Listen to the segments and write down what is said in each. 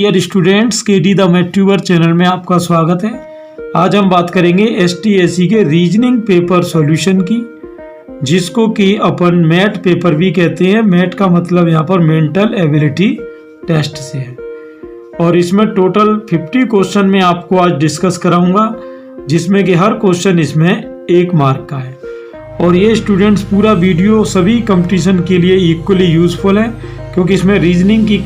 Dear students, KT the math tuber channel में आपका स्वागत है। आज हम बात करेंगे एसटीएससी के रीजनिंग पेपर सॉल्यूशन की, जिसको कि अपन मैट पेपर भी कहते हैं। मैट का मतलब यहाँ पर मेंटल एबिलिटी टेस्ट से है और इसमें टोटल 50 क्वेश्चन में आपको आज डिस्कस कराऊंगा, जिसमें कि हर क्वेश्चन इसमें 1 मार्क का है। और ये स्टूडेंट्स पूरा वीडियो सभी कंपटीशन के लिए इक्वली यूज़फुल है, क्योंकि इसमें रीजनिंग की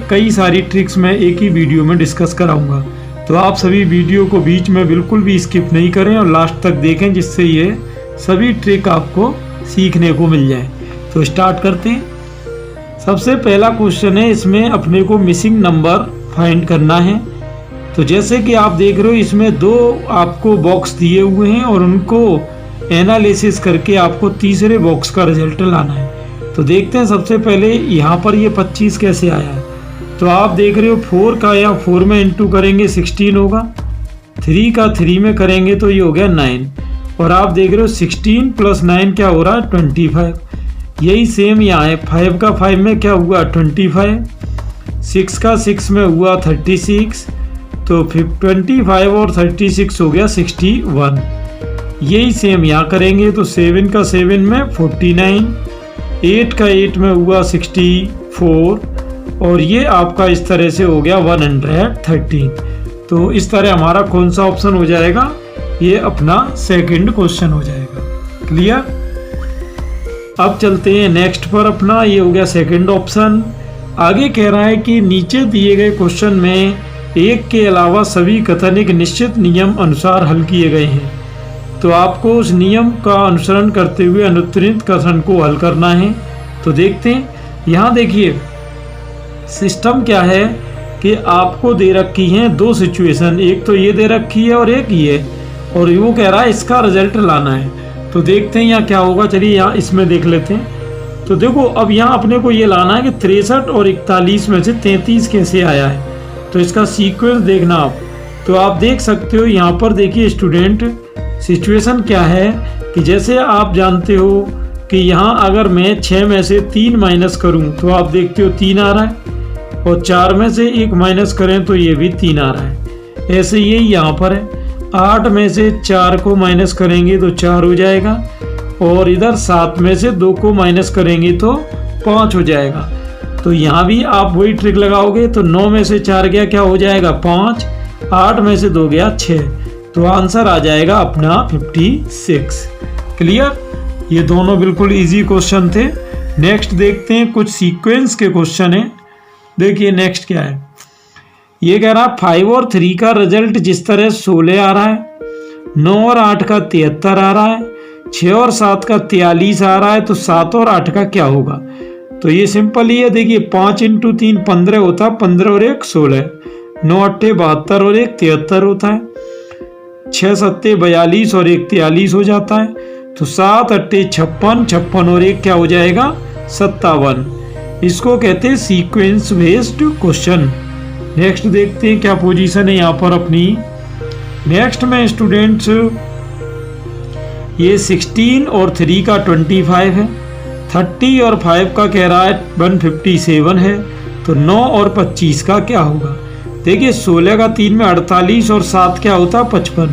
कई सारी ट्रिक्स मैं एक ही वीडियो में डिस्कस कराऊंगा। तो आप सभी वीडियो को बीच में बिल्कुल भी स्किप नहीं करें और लास्ट तक देखें, जिससे ये सभी ट्रिक आपको सीखने को मिल जाए। तो स्टार्ट करते हैं। सबसे पहला क्वेश्चन है, इसमें अपने को मिसिंग नंबर फाइंड करना है। तो जैसे कि आप देख रहे हो, इसमें 2 आपको बॉक्स दिए हुए हैं और उनको एनालिसिस करके आपको तीसरे बॉक्स का रिजल्ट लाना है। तो देखते हैं सबसे पहले यहाँ पर ये 25 कैसे आया है। तो आप देख रहे हो 4 का या 4 में इंटू करेंगे 16 होगा, 3 का 3 में करेंगे तो ये हो गया 9। और आप देख रहे हो 16 + 9 क्या हो रहा है 25। यही सेम यहाँ है, 5 का 5 में क्या हुआ 25, 6 का 6 में हुआ 36। तो 25 और 36 हो गया 61। यही सेम यहाँ करेंगे तो 7 का 7 में 49, 8 का 8 में हुआ 64 और ये आपका इस तरह से हो गया 113। तो इस तरह हमारा कौन सा ऑप्शन हो जाएगा, ये अपना सेकंड क्वेश्चन हो जाएगा। क्लियर। अब चलते हैं नेक्स्ट पर। अपना ये हो गया सेकंड ऑप्शन। आगे कह रहा है कि नीचे दिए गए क्वेश्चन में एक के अलावा सभी कथन एक निश्चित नियम अनुसार हल किए गए हैं। तो आपको उस नियम का अनुसरण करते हुए अनुत्तरित कथन को हल करना है। तो देखते हैं, यहाँ देखिए सिस्टम क्या है कि आपको दे रखी हैं 2 सिचुएशन, एक तो ये दे रखी है और एक ये, और वो कह रहा है इसका रिजल्ट लाना है। तो देखते हैं यहाँ क्या होगा। चलिए यहाँ इसमें देख लेते हैं। तो देखो अब यहाँ अपने को ये लाना है कि 63 और 41 में से 33 कैसे आया है। तो इसका सीक्वेंस देखना आप। तो आप देख सकते हो यहाँ पर, देखिए स्टूडेंट सिचुएशन क्या है कि जैसे आप जानते हो कि यहाँ अगर मैं 6 में से 3 माइनस करूँ तो आप देखते हो 3 आ रहा है, और 4 में से 1 माइनस करें तो ये भी 3 आ रहा है। ऐसे ही यहाँ पर है, 8 में से 4 को माइनस करेंगे तो 4 हो जाएगा, और इधर 7 में से 2 को माइनस करेंगे तो 5 हो जाएगा। तो यहाँ भी आप वही ट्रिक लगाओगे तो 9 में से 4 गया क्या हो जाएगा 5, 8 में से 2 गया 6। तो आंसर आ जाएगा अपना 56। क्लियर। ये दोनों बिल्कुल इजी क्वेश्चन थे। नेक्स्ट देखते हैं, कुछ सीक्वेंस के क्वेश्चन है। देखिए नेक्स्ट क्या है। ये कह रहा है 5 और 3 का रिजल्ट जिस तरह 16 आ रहा है, 9 और 8 का 73 आ रहा है, 6 और 7 का 43 आ रहा है, तो 7 और 8 का क्या होगा। तो ये सिंपल ही है। देखिए 5 × 3 15 होता है, 15 और 1 16, 9 8 72 और 1 73 होता है, 6 7 42 और 1 43 हो जाता है। तो 7 8 56, 56 और 1 क्या हो जाएगा 57। इसको कहते हैं सीक्वेंस बेस्ड क्वेश्चन। नेक्स्ट देखते हैं क्या पोजीशन है यहाँ पर अपनी। नेक्स्ट में स्टूडेंट्स ये 16 और 3 का 25 है, 30 और 5 का कह रहा है 157 है। तो 9 और 25 का क्या होगा। देखिए 16 का 3 में 48 और 7 क्या होता है 55,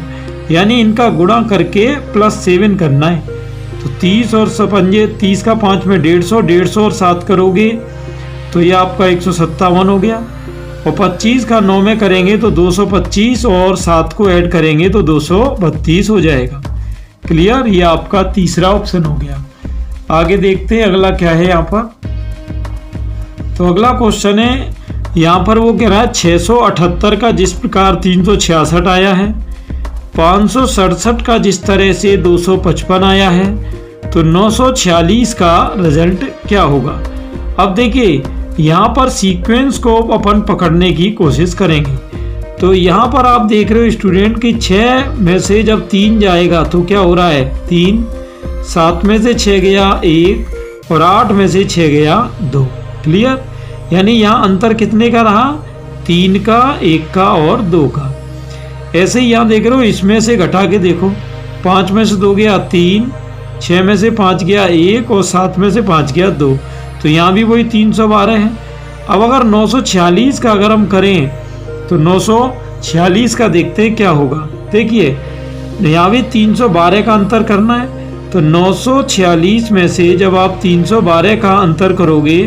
यानी इनका गुणा करके +7 करना है। तो 30 और 55, 30 का 5 में 150, 150 और 7 करोगे तो ये आपका 157 हो गया। और 25 का 9 में करेंगे तो 225 और 7 को ऐड करेंगे तो 232 हो जाएगा। क्लियर। ये आपका तीसरा ऑप्शन हो गया। आगे देखते हैं अगला क्या है यहाँ पर। तो अगला क्वेश्चन है, यहाँ पर वो कह रहा है 678 का जिस प्रकार 366 आया है, 567 का जिस तरह से 255 आया है, तो 946 का रिजल्ट क्या होगा। अब देखिए यहाँ पर सीक्वेंस को अपन पकड़ने की कोशिश करेंगे। तो यहाँ पर आप देख रहे हो स्टूडेंट कि 6 में से जब 3 जाएगा तो क्या हो रहा है 3, 7 में से 6 गया 1 और 8 में से 6 गया 2। क्लियर। यानी यहाँ अंतर कितने का रहा 3 का, 1 का और 2 का। ऐसे ही यहाँ देख रहे हो, इसमें से घटा के देखो, 5 में से 2 गया 3, 6 में से 5 गया 1 और 7 में से 5 गया 2। तो यहाँ भी वही 312 है। अब अगर 946 का अगर हम करें तो 946 का देखते हैं क्या होगा। देखिए यहाँ भी 312 का अंतर करना है, तो 946 में से जब आप 312 का अंतर करोगे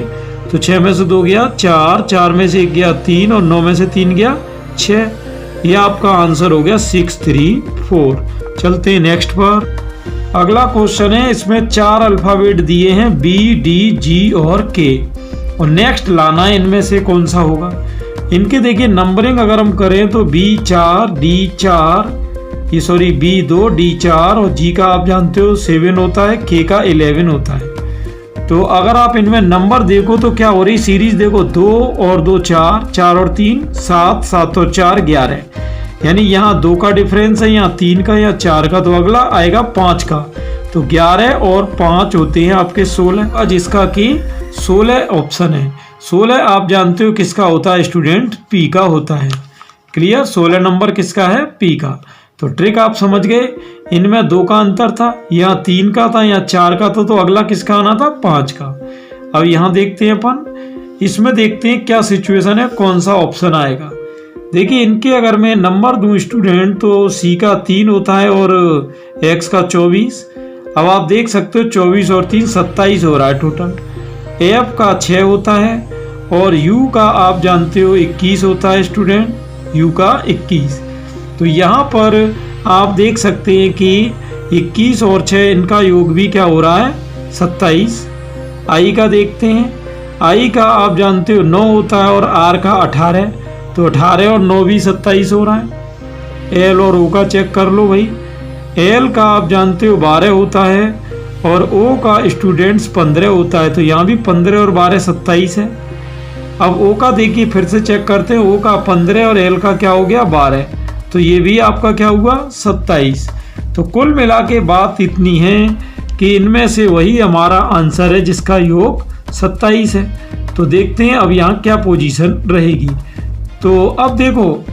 तो 6 में से 2 गया 4, 4 में से 1 गया 3 और 9 में से 3 गया 6। यह आपका आंसर हो गया 634। चलते हैं नेक्स्ट पर। अगला क्वेश्चन है, इसमें 4 अल्फाबेट दिए हैं B, D, G और K और नेक्स्ट लाना है इनमें से कौन सा होगा। इनके देखिए नंबरिंग अगर हम करें तो B4, D4, B2, D4 और G का आप जानते हो 7 होता है, K का 11 होता है। तो अगर आप इनमें नंबर देखो तो क्या हो रही सीरीज देखो, 2 और 2 4, 4 और 3 7, 7 और 4 11, यानी यहाँ 2 का डिफरेंस है, यहाँ 3 का, यहाँ 4 का, तो अगला आएगा 5 का। तो 11 और 5 होते हैं आपके 16, जिसका कि 16 ऑप्शन है। 16 आप जानते हो किसका होता है स्टूडेंट, P का होता है। क्लियर, 16 नंबर किसका है, P का। तो ट्रिक आप समझ गए, इनमें 2 का अंतर था, यहाँ 3 का था, यहाँ 4 का था, तो अगला किसका आना था, 5 का। अब यहाँ देखते हैं अपन, इसमें देखते हैं क्या सिचुएशन है, कौन सा ऑप्शन आएगा। देखिए इनके अगर मैं नंबर दूं स्टूडेंट तो C का 3 होता है और X का 24। अब आप देख सकते हो 24 और 3 27 हो रहा है टोटल। F का 6 होता है और U का आप जानते हो 21 होता है स्टूडेंट, U का 21। तो यहाँ पर आप देख सकते हैं कि 21 और 6 इनका योग भी क्या हो रहा है, 27। I का देखते हैं, I का आप जानते हो 9 होता है और R का 18, तो 18 और 9 भी 27 हो रहा है। L और O का चेक कर लो भाई, L का आप जानते हो 12 होता है और O का स्टूडेंट्स 15 होता है, तो यहाँ भी 15 और 12 27 है। अब O का देखिए फिर से चेक करते हैं, O का 15 और L का क्या हो गया 12, तो ये भी आपका क्या हुआ 27। तो कुल मिला के बात इतनी है कि इनमें से वही हमारा आंसर है जिसका योग 27 है। तो देखते हैं अब यहाँ क्या पोजीशन रहेगी। तो अब देखो,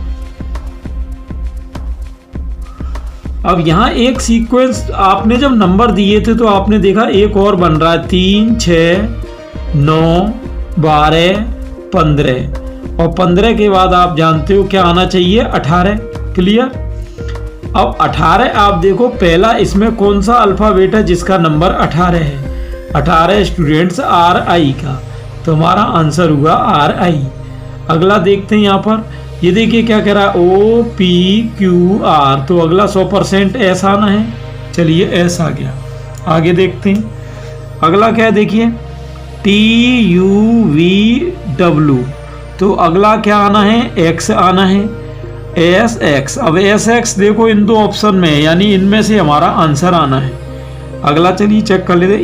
अब यहाँ एक सीक्वेंस आपने जब नंबर दिए थे तो आपने देखा एक और बन रहा है, 3, 6, 9, 12, 15 और 15 के बाद आप जानते हो क्या आना चाहिए, 18। क्लियर। अब 18 आप देखो पहला इसमें कौन सा अल्फाबेट है जिसका नंबर 18 है, 18 स्टूडेंट्स RI का, तो हमारा आंसर हुआ RI। अगला देखते हैं यहाँ पर, ये देखिए क्या कह रहा है OPQR, तो अगला 100% S आना है। चलिए S आ गया। आगे देखते हैं अगला क्या है, देखिए TUVW, तो अगला क्या आना है, X आना है, SX। अब SX देखो इन 2 ऑप्शन में, यानी इनमें से हमारा आंसर आना है। अगला चलिए चेक कर लेते,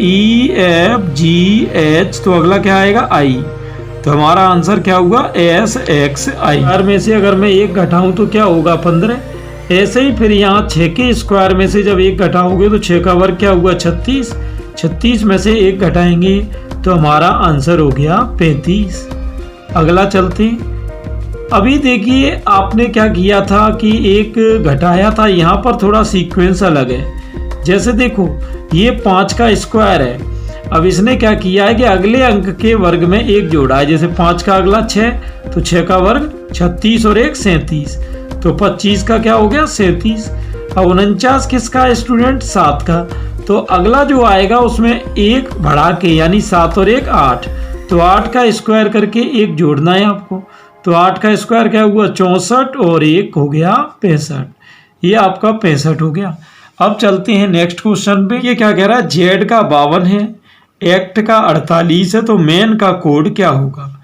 EFGH, तो अगला क्या आएगा I, तो हमारा आंसर क्या हुआ SXI। स्क्वायर में से अगर मैं 1 घटाऊं तो क्या होगा 15। ऐसे ही फिर यहाँ 6 के स्क्वायर में से जब 1 घटाओगे तो 6 का वर्ग क्या हुआ 36, 36 में से 1 घटाएंगे तो हमारा आंसर हो गया 35। अगला चलते, अभी देखिए आपने क्या किया था कि 1 घटाया था, यहाँ पर थोड़ा सीक्वेंस अलग है। जैसे देखो ये 5 का स्क्वायर है, अब इसने क्या किया है कि अगले अंक के वर्ग में 1 जोड़ा है, जैसे 5 का अगला 6, तो 6 का वर्ग 36 और 1 37, तो 25 का क्या हो गया 37। अब 49 किसका है स्टूडेंट, 7 का, तो अगला जो आएगा उसमें 1 बढ़ा के यानी 7 और 1 8, तो 8 का स्क्वायर करके 1 जोड़ना है आपको, तो 8 का स्क्वायर क्या हुआ 64 और 1 हो गया 65। ये आपका 65 हो गया। अब चलते हैं नेक्स्ट क्वेश्चन पे। ये क्या कह रहा है, जेड का 52 है, एक्ट का 48 है, तो मेन का कोड क्या होगा।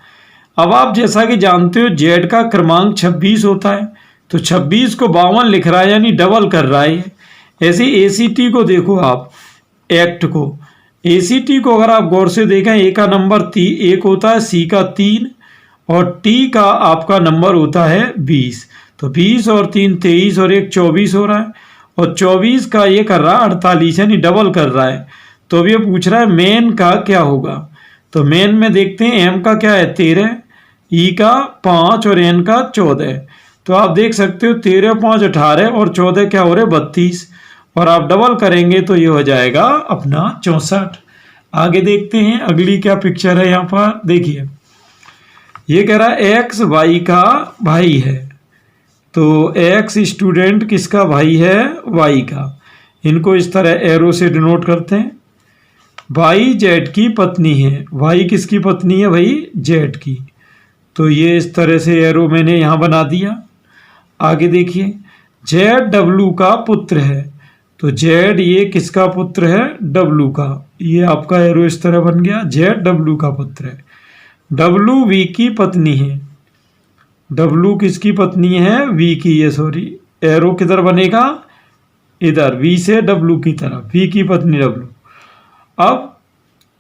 अब आप जैसा कि जानते हो जेड का क्रमांक 26 होता है, तो 26 को 52 लिख रहा है यानी डबल कर रहा है। ऐसे ACT को देखो आप, एक्ट को, ACT को अगर आप गौर से देखें, ए का नंबर 1 होता है, C का 3 और T का आपका नंबर होता है 20, तो 20 और 3 23 और 1 24 हो रहा है, और 24 का ये कर रहा है 48 यानी डबल कर रहा है। तो अब ये पूछ रहा है मेन का क्या होगा, तो मेन में देखते हैं M का क्या है 13, E का 5 और N का 14, तो आप देख सकते हो 13 5 18 और 14 क्या हो रहे 32, और आप डबल करेंगे तो ये हो जाएगा अपना 64। आगे देखते हैं अगली क्या पिक्चर है यहाँ पर, देखिए ये कह रहा है एक्स वाई का भाई है, तो एक्स स्टूडेंट किसका भाई है, वाई का। इनको इस तरह एरो से डिनोट करते हैं। वाई जेड की पत्नी है, वाई किसकी पत्नी है भाई, जेड की। तो ये इस तरह से एरो मैंने यहाँ बना दिया। आगे देखिए, जेड डब्लू का पुत्र है, तो जेड ये किसका पुत्र है, डब्लू का। ये आपका एरो इस तरह बन गया, जेड डब्लू का पुत्र है। डब्लू वी की पत्नी है, डब्लू किसकी पत्नी है, वी की है, सॉरी। एरो किधर बनेगा, इधर, वी से डब्लू की तरफ, वी की पत्नी डब्लू। अब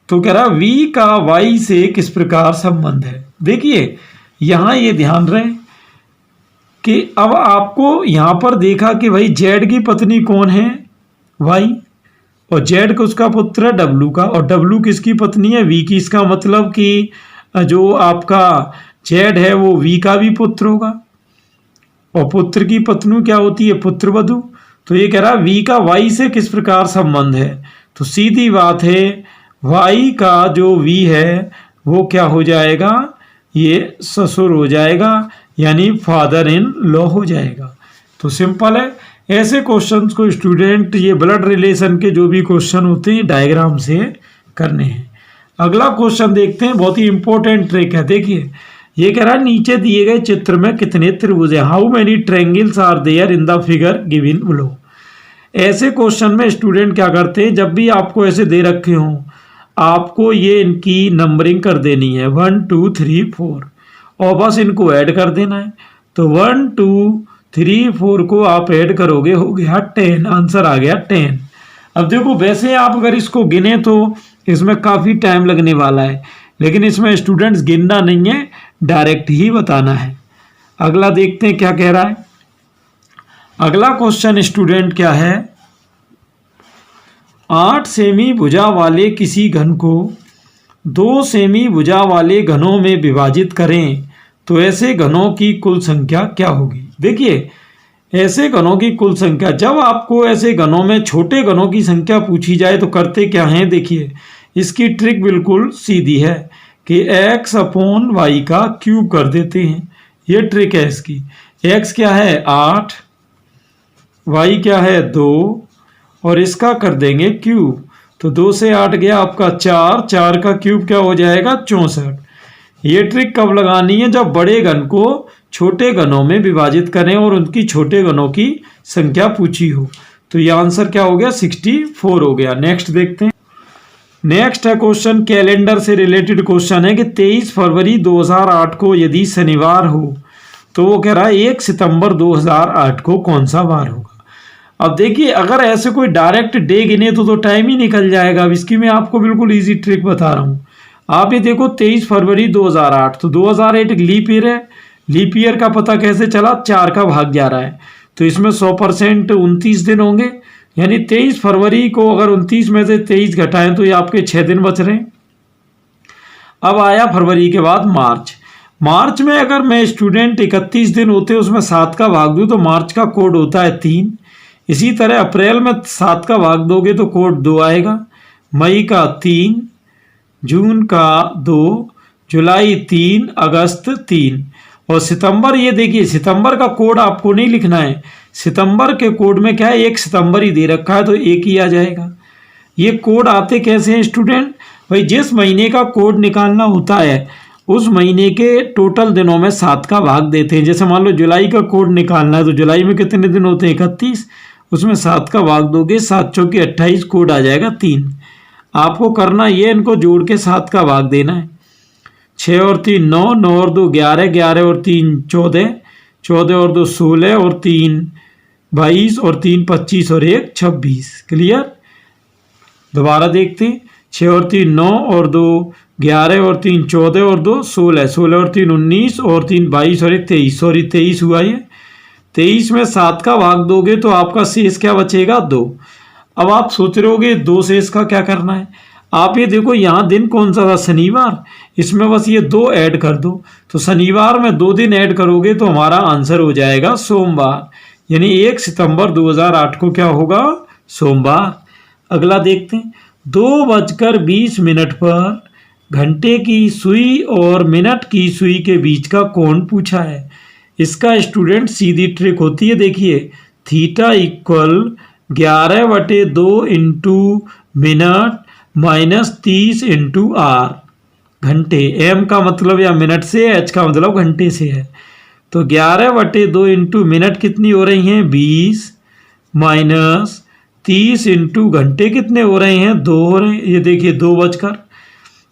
तो कह रहा वी का वाई से किस प्रकार संबंध है। देखिए यहां ये ध्यान रहे कि अब आपको यहां पर देखा कि भाई जेड की पत्नी कौन है, वाई, और जेड को उसका पुत्र है डब्लू का, और डब्लू किसकी पत्नी है, वी की। इसका मतलब कि जो आपका जेड है वो वी का भी पुत्र होगा, और पुत्र की पत्नी क्या होती है, पुत्रवधू। तो ये कह रहा वी का वाई से किस प्रकार संबंध है, तो सीधी बात है वाई का जो वी है वो क्या हो जाएगा, ये ससुर हो जाएगा, यानी फादर इन लॉ हो जाएगा। तो सिंपल है। ऐसे क्वेश्चंस को स्टूडेंट, ये ब्लड रिलेशन के जो भी क्वेश्चन होते हैं डायग्राम से करने हैं। अगला क्वेश्चन देखते हैं, बहुत ही इंपॉर्टेंट ट्रिक है। देखिए ये कह रहा है नीचे दिए गए चित्र में कितने त्रिभुज हैं, how many triangles are there in the figure given below. ऐसे क्वेश्चन में स्टूडेंट क्या करते हैं, जब भी आपको ऐसे दे रखे हों आपको ये इनकी नंबरिंग कर देनी है 1 2 3 4, और बस इनको ऐड कर देना है। तो 1 2 3 4 को आप ऐड करोगे, हो गया 10, आंसर आ गया 10। अब देखो वैसे आप अगर इसको गिने तो इसमें काफ़ी टाइम लगने वाला है, लेकिन इसमें स्टूडेंट्स गिनना नहीं है, डायरेक्ट ही बताना है। अगला देखते हैं क्या कह रहा है। अगला क्वेश्चन स्टूडेंट क्या है, 8 सेमी भुजा वाले किसी घन को 2 सेमी भुजा वाले घनों में विभाजित करें तो ऐसे घनों की कुल संख्या क्या होगी। देखिए ऐसे घनों की कुल संख्या, जब आपको ऐसे घनों में छोटे घनों की संख्या पूछी जाए तो करते क्या हैं, देखिए इसकी ट्रिक बिल्कुल सीधी है कि x अपॉन वाई का क्यूब कर देते हैं। ये ट्रिक है इसकी। x क्या है 8, y क्या है 2, और इसका कर देंगे क्यूब। तो 2 से 8 गया आपका 4, 4 का क्यूब क्या हो जाएगा 64। ये ट्रिक कब लगानी है, जब बड़े घन को छोटे घनों में विभाजित करें और उनकी छोटे घनों की संख्या पूछी हो। तो ये आंसर क्या हो गया 64 हो गया। नेक्स्ट देखते हैं। नेक्स्ट है क्वेश्चन, कैलेंडर से रिलेटेड क्वेश्चन है कि 23 फरवरी 2008 को यदि शनिवार हो तो वो कह रहा है 1 सितंबर 2008 को कौन सा वार होगा। अब देखिए अगर ऐसे कोई डायरेक्ट डे गिने तो टाइम ही निकल जाएगा। अब इसकी मैं आपको बिल्कुल इजी ट्रिक बता रहा हूँ। आप ये देखो 23 फरवरी 2008, तो 2008 एक लीप ईयर है। लीप ईयर का पता कैसे चला, 4 का भाग 11 है, तो इसमें 100% 29 दिन होंगे, यानी 23 फरवरी को अगर 29 में से 23 घटाएं तो ये आपके 6 दिन बच रहे हैं। अब आया फरवरी के बाद मार्च। मार्च में अगर मैं स्टूडेंट 31 दिन होते उसमें 7 का भाग दूं तो मार्च का कोड होता है 3। इसी तरह अप्रैल में 7 का भाग दोगे तो कोड 2 आएगा, मई का 3, जून का 2, जुलाई 3, अगस्त 3, और सितंबर, ये देखिए सितंबर का कोड आपको नहीं लिखना है। सितंबर के कोड में क्या है 1 सितंबर ही दे रखा है, तो 1 ही आ जाएगा। ये कोड आते कैसे हैं स्टूडेंट, भाई जिस महीने का कोड निकालना होता है उस महीने के टोटल दिनों में 7 का भाग देते हैं। जैसे मान लो जुलाई का कोड निकालना है तो जुलाई में कितने दिन होते हैं 31, उसमें 7 का भाग दोगे, 7 चौके 28, कोड आ जाएगा 3। आपको करना ये, इनको जोड़ के 7 का भाग देना है। 6 और 3 9, 9 और 2 11, 11 और 3 14, 14 और 2 16, और 3 22, और 3 25, और 1 26। क्लियर। दोबारा देखते हैं, 6 और 3 9, और 2 11, और 3 14, और 2 16, 16 और 3 19, और 3 22, और 1 23, सॉरी 23 हुआ ये। 23 में 7 का भाग दोगे तो आपका शेष क्या बचेगा 2। अब आप सोच रहे होगे 2 शेष का क्या करना है। आप ये देखो यहाँ दिन कौन सा था, शनिवार, इसमें बस ये 2 ऐड कर दो, तो शनिवार में 2 दिन ऐड करोगे तो हमारा आंसर हो जाएगा सोमवार, यानी 1 सितंबर 2008 को क्या होगा, सोमवार। अगला देखते हैं, 2:20 पर घंटे की सुई और मिनट की सुई के बीच का कोण पूछा है। इसका स्टूडेंट सीधी ट्रिक होती है, देखिए theta equal 11/2 into minute minus 30 into hour घंटे। एम का मतलब या मिनट से, एच का मतलब घंटे से है। तो 11/2 इंटू मिनट कितनी हो रही हैं 20 माइनस 30 इंटू घंटे कितने हो रहे हैं 2 हो रहे हैं। ये देखिए 2 बजकर,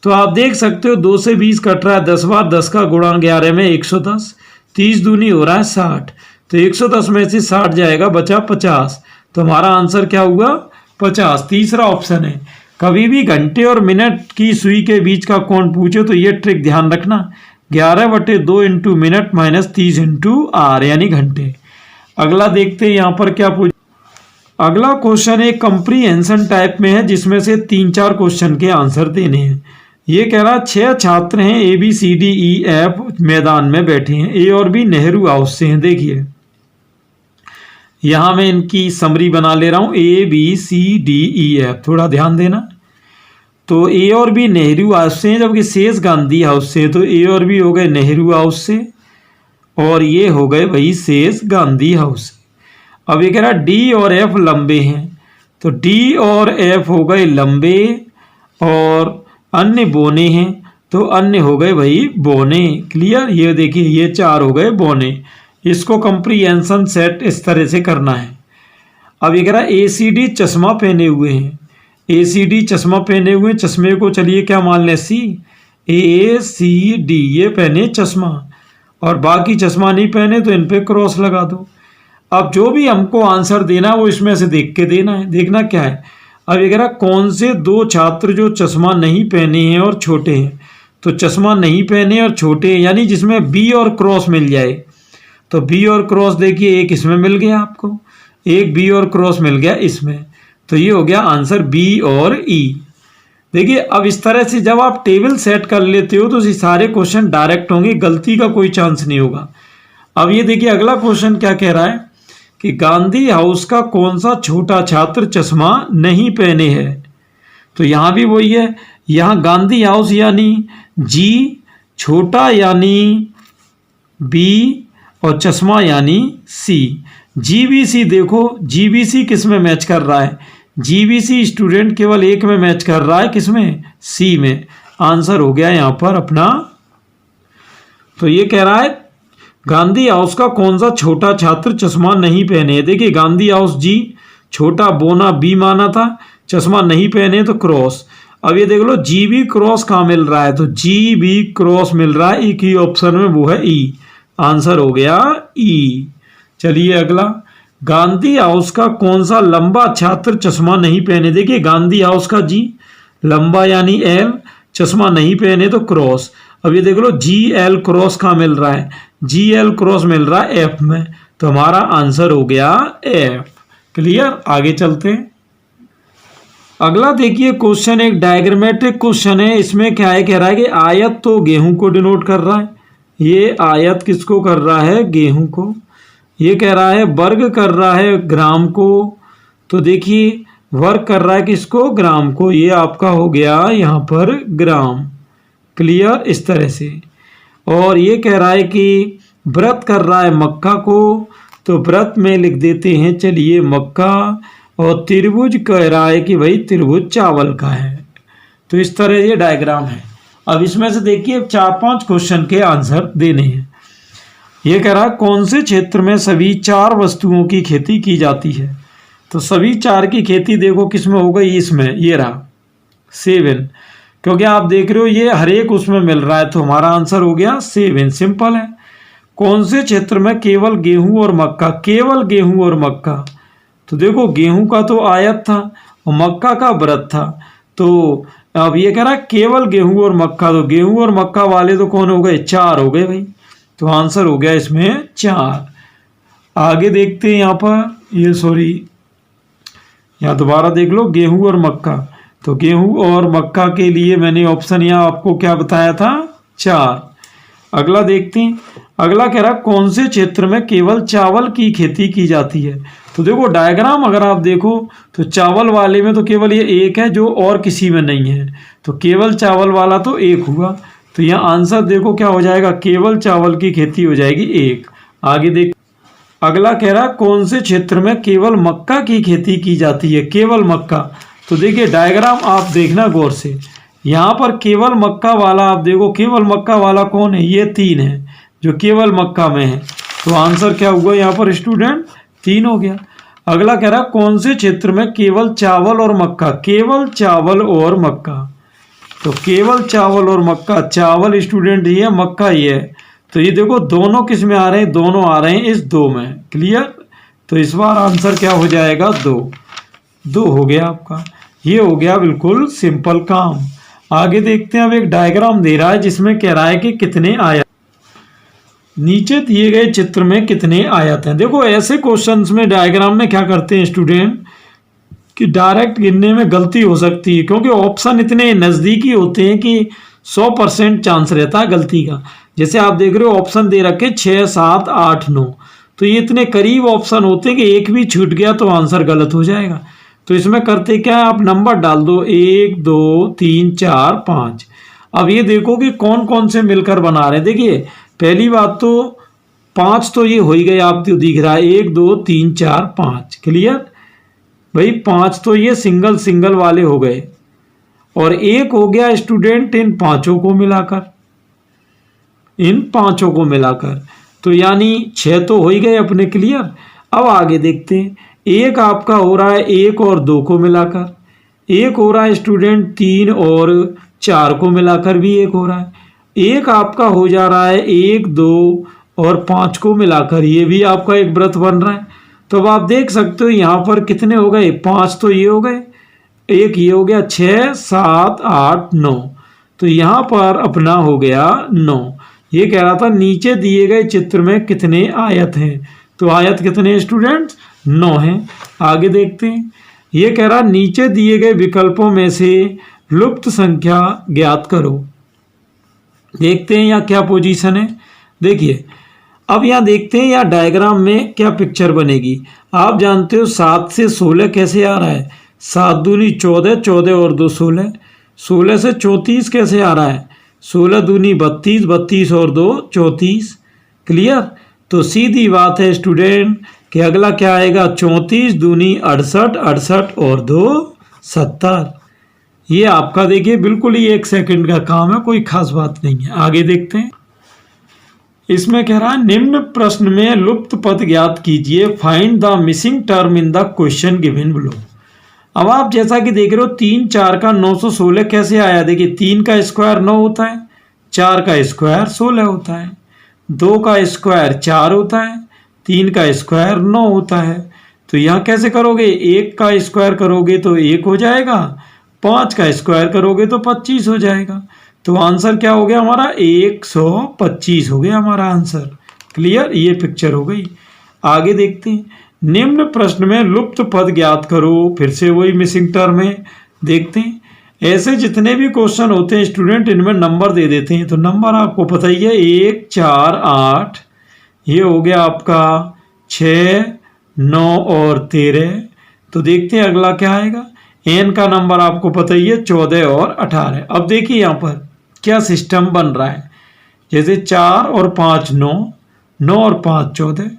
तो आप देख सकते हो 2 से 20 कट रहा है 10 बार, 10 का गुणा 11 में 110, 30 दूनी हो रहा है 60, तो 110 में से 60 जाएगा, बचा 50। तो हमारा आंसर क्या हुआ 50। तीसरा ऑप्शन है। कभी भी घंटे और मिनट की सुई के बीच का कोण पूछे तो ये ट्रिक ध्यान रखना, 11/2 into minute minus 30 into hour यानी घंटे। अगला देखते हैं यहाँ पर क्या पूछ। अगला क्वेश्चन एक कंप्रीहेंशन टाइप में है जिसमें से 3-4 क्वेश्चन के आंसर देने हैं। ये कह रहा है 6 छात्र हैं ABCDEF मैदान में बैठे हैं। ए और बी नेहरू हाउस से हैं। देखिए यहां मैं इनकी समरी बना ले रहा हूं ABCDEF, थोड़ा ध्यान देना। तो ए और बी नेहरू हाउस से हैं, जबकि शेष गांधी हाउस से। तो ए और बी हो गए नेहरू हाउस से और ये हो गए भाई शेष गांधी हाउस से। अब ये कह रहा डी और एफ लंबे हैं, तो डी और एफ हो गए लंबे और अन्य बोने हैं, तो अन्य हो गए भाई बोने। क्लियर। ये देखिए ये 4 हो गए बोने। इसको कंप्रीहेंशन सेट इस तरह से करना है। अब ये कह रहा है ACD चश्मा पहने हुए हैं। ACD चश्मा पहने हुए, चश्मे को चलिए क्या मान लें C। ACD ये पहने चश्मा और बाकी चश्मा नहीं पहने, तो इन पे क्रॉस लगा दो। अब जो भी हमको आंसर देना है वो इसमें से देख के देना है। देखना क्या है, अब ये कह रहा कौन से 2 छात्र जो चश्मा नहीं पहने हैं और छोटे हैं। तो चश्मा नहीं पहने और छोटे हैं यानी जिसमें बी और क्रॉस मिल जाए, तो बी और क्रॉस देखिए एक इसमें मिल गया आपको, एक बी और क्रॉस मिल गया इसमें, तो ये हो गया आंसर बी और ई। देखिए अब इस तरह से जब आप टेबल सेट कर लेते हो तो ये सारे क्वेश्चन डायरेक्ट होंगे, गलती का कोई चांस नहीं होगा। अब ये देखिए अगला क्वेश्चन क्या कह रहा है कि गांधी हाउस का कौन सा छोटा छात्र चश्मा नहीं पहने है। तो यहां भी वही है, यहां गांधी हाउस यानी जी, छोटा यानी बी और चश्मा यानी सी। GBC देखो GBC किस में मैच कर रहा है, GBC स्टूडेंट केवल एक में मैच कर रहा है, किसमें सी में। आंसर हो गया यहां पर अपना। तो ये कह रहा है गांधी हाउस का कौन सा छोटा छात्र चश्मा नहीं पहने। देखिए गांधी हाउस जी, छोटा बोना बी माना था, चश्मा नहीं पहने तो क्रॉस। अब ये देख लो GB क्रॉस कहाँ मिल रहा है, तो GB क्रॉस मिल रहा है एक ही ऑप्शन में, वो है ई। आंसर हो गया ई। चलिए अगला, गांधी हाउस का कौन सा लंबा छात्र चश्मा नहीं पहने। देखिए गांधी हाउस का जी लंबा यानी L, चश्मा नहीं पहने तो क्रॉस। अब ये देख लो GL क्रॉस कहाँ मिल रहा है, GL क्रॉस मिल रहा है F में, तो हमारा आंसर हो गया F। क्लियर। आगे चलते हैं। अगला देखिए क्वेश्चन एक डायग्रामेटिक क्वेश्चन है। इसमें क्या है, कह रहा है कि आयत तो गेहूं को डिनोट कर रहा है, ये आयत किसको कर रहा है, गेहूं को। ये कह रहा है वर्ग कर रहा है ग्राम को, तो देखिए वर्ग कर रहा है किसको, ग्राम को। ये आपका हो गया यहाँ पर ग्राम। क्लियर। इस तरह से। और ये कह रहा है कि व्रत कर रहा है मक्का को, तो व्रत में लिख देते हैं चलिए मक्का। और त्रिभुज कह रहा है कि भाई त्रिभुज चावल का है। तो इस तरह ये डायग्राम है। अब इसमें से देखिए 4-5 क्वेश्चन के आंसर देने हैं। ये कह रहा है कौन से क्षेत्र में सभी 4 वस्तुओं की खेती की जाती है। तो सभी 4 की खेती देखो किसमें हो गई, इसमें, ये रहा 7, क्योंकि आप देख रहे हो ये हर एक उसमें मिल रहा है, तो हमारा आंसर हो गया 7। सिंपल है। कौन से क्षेत्र में केवल गेहूं और मक्का, केवल गेहूं और मक्का। तो देखो गेहूं का तो आयत था और मक्का का व्रत था, तो अब ये कह रहा है केवल गेहूं और मक्का, तो गेहूं और मक्का वाले तो कौन हो गए, 4 हो गए भाई, तो आंसर हो गया इसमें 4। आगे देखते हैं यहाँ पर, ये सॉरी यहाँ दोबारा देख लो गेहूं और मक्का, तो गेहूं और मक्का के लिए मैंने ऑप्शन यहाँ आपको क्या बताया था, 4। अगला देखते हैं, अगला कह रहा है कौन से क्षेत्र में केवल चावल की खेती की जाती है। तो देखो डायग्राम अगर आप देखो तो चावल वाले में तो केवल ये एक है जो और किसी में नहीं है, तो केवल चावल वाला तो एक हुआ। तो यहाँ आंसर देखो क्या हो जाएगा, केवल चावल की खेती हो जाएगी एक। आगे देख, अगला कह रहा है कौन से क्षेत्र में केवल मक्का की खेती की जाती है, केवल मक्का। तो देखिए डायग्राम आप देखना गौर से, यहाँ पर केवल मक्का वाला आप देखो, केवल मक्का वाला कौन है, ये 3 है जो केवल मक्का में है। तो आंसर क्या हुआ यहाँ पर स्टूडेंट, 3 हो गया। अगला कह रहा है कौन से क्षेत्र में केवल चावल और मक्का, केवल चावल और मक्का। तो केवल चावल और मक्का, चावल स्टूडेंट ये है, मक्का ये है। तो ये देखो दोनों किस में आ रहे हैं, दोनों आ रहे हैं इस 2 में। क्लियर। तो इस बार आंसर क्या हो जाएगा, 2 हो गया आपका। ये हो गया बिल्कुल सिंपल काम। आगे देखते हैं, अब एक डायग्राम दे रहा है जिसमें कह रहा है कि कितने आयत, नीचे दिए गए चित्र में कितने आयत हैं। देखो ऐसे क्वेश्चंस में डायग्राम में क्या करते हैं स्टूडेंट कि डायरेक्ट गिनने में गलती हो सकती है, क्योंकि ऑप्शन इतने नज़दीकी होते हैं कि 100% चांस रहता है गलती का। जैसे आप देख रहे हो ऑप्शन दे रखे 6, 7, 8, 9, तो ये इतने करीब ऑप्शन होते हैं कि एक भी छूट गया तो आंसर गलत हो जाएगा। तो इसमें करते क्या है, आप नंबर डाल दो 1, 2, 3, 4, 5। अब ये देखो कि कौन कौन से मिलकर बना रहे हैं। देखिए पहली बात तो 5 तो ये हो ही गए, आपको दिख रहा है 1, 2, 3, 4, 5। क्लियर भाई, 5 तो ये सिंगल सिंगल वाले हो गए, और एक हो गया स्टूडेंट इन पांचों को मिलाकर, इन पांचों को मिलाकर, तो यानी 6 तो हो ही गए अपने। क्लियर। अब आगे देखते हैं, एक आपका हो रहा है 1 और 2 को मिलाकर, एक हो रहा है स्टूडेंट 3 और 4 को मिलाकर भी एक हो रहा है, एक आपका हो जा रहा है 1, 2 और 5 को मिलाकर, ये भी आपका एक व्रत बन रहा है। तो अब आप देख सकते हो यहाँ पर कितने हो गए, 5 तो ये हो गए, एक ये हो गया, 6, 7, 8, 9, तो यहाँ पर अपना हो गया 9। ये कह रहा था नीचे दिए गए चित्र में कितने आयत हैं, तो आयत कितने स्टूडेंट्स, 9 हैं। आगे देखते हैं, ये कह रहा नीचे दिए गए विकल्पों में से लुप्त संख्या ज्ञात करो। देखते हैं यहाँ क्या पोजीशन है। देखिए अब यहाँ देखते हैं यहाँ डायग्राम में क्या पिक्चर बनेगी। आप जानते हो 7 से 16 कैसे आ रहा है, 7 दूनी 14, 14 और 2 16, 16 से 34 कैसे आ रहा है, 16 दूनी 32, 32 और 2 34। क्लियर। तो सीधी बात है स्टूडेंट कि अगला क्या आएगा, 34 दूनी 68, 68 और 2 70। ये आपका देखिए बिल्कुल ही 1 सेकंड का काम है, कोई खास बात नहीं है। आगे देखते हैं, इसमें कह रहा है निम्न प्रश्न में लुप्त पद ज्ञात कीजिए, find the missing term in the question given below. अब आप जैसा कि देख रहे हो 3, 4 का 916 कैसे आया। देखिए 3 का स्क्वायर 9 होता है, 4 का स्क्वायर 16 होता है, 2 का स्क्वायर 4 होता है, 3 का स्क्वायर 9 होता है। तो यहाँ कैसे करोगे, 1 का स्क्वायर करोगे तो 1 हो जाएगा, 5 का स्क्वायर करोगे तो 25 हो जाएगा। तो आंसर क्या हो गया हमारा, 125 हो गया हमारा आंसर। क्लियर, ये पिक्चर हो गई। आगे देखते हैं, निम्न प्रश्न में लुप्त पद ज्ञात करो। फिर से वही मिसिंग टर्म है। देखते हैं, ऐसे जितने भी क्वेश्चन होते हैं स्टूडेंट इनमें नंबर दे देते हैं। तो नंबर आपको पता ही है, 1, 4, 8, ये हो गया आपका 6, 9 और 13। तो देखते हैं अगला क्या आएगा। एन का नंबर आपको पता ही है, 14 और 18। अब देखिए यहाँ पर क्या सिस्टम बन रहा है। जैसे 4 और 5 9, 9 और 5 14,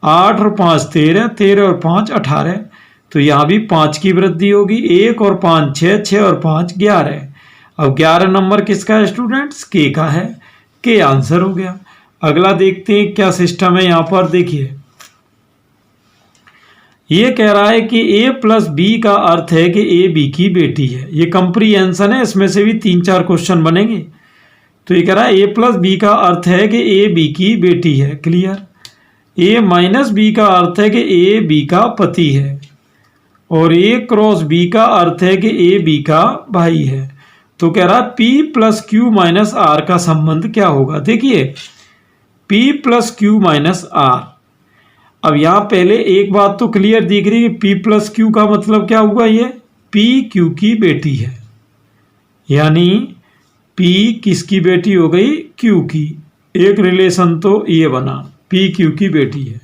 8 और 5 13, 13 और 5 18। तो यहाँ भी 5 की वृद्धि होगी। 1 और 5 6, 6 और 5 11। अब 11 नंबर किसका है स्टूडेंट्स, के का है। के आंसर हो गया। अगला देखते हैं क्या सिस्टम है यहाँ पर। देखिए ये कह रहा है कि a प्लस बी का अर्थ है कि a b की बेटी है। ये कंप्रीहेंशन है, इसमें से भी 3-4 क्वेश्चन बनेंगे। तो ये कह रहा है a प्लस बी का अर्थ है कि a b की बेटी है। क्लियर। a माइनस बी का अर्थ है कि a b का पति है, और a क्रॉस b का अर्थ है कि a b का भाई है। तो कह रहा है p plus Q minus R का संबंध क्या होगा। देखिए p plus Q minus R. अब यहाँ पहले एक बात तो क्लियर दिख रही है, P प्लस क्यू का मतलब क्या हुआ, ये P क्यू की बेटी है, यानी P किसकी बेटी हो गई, Q की। एक रिलेशन तो ये बना, पी क्यू की बेटी है।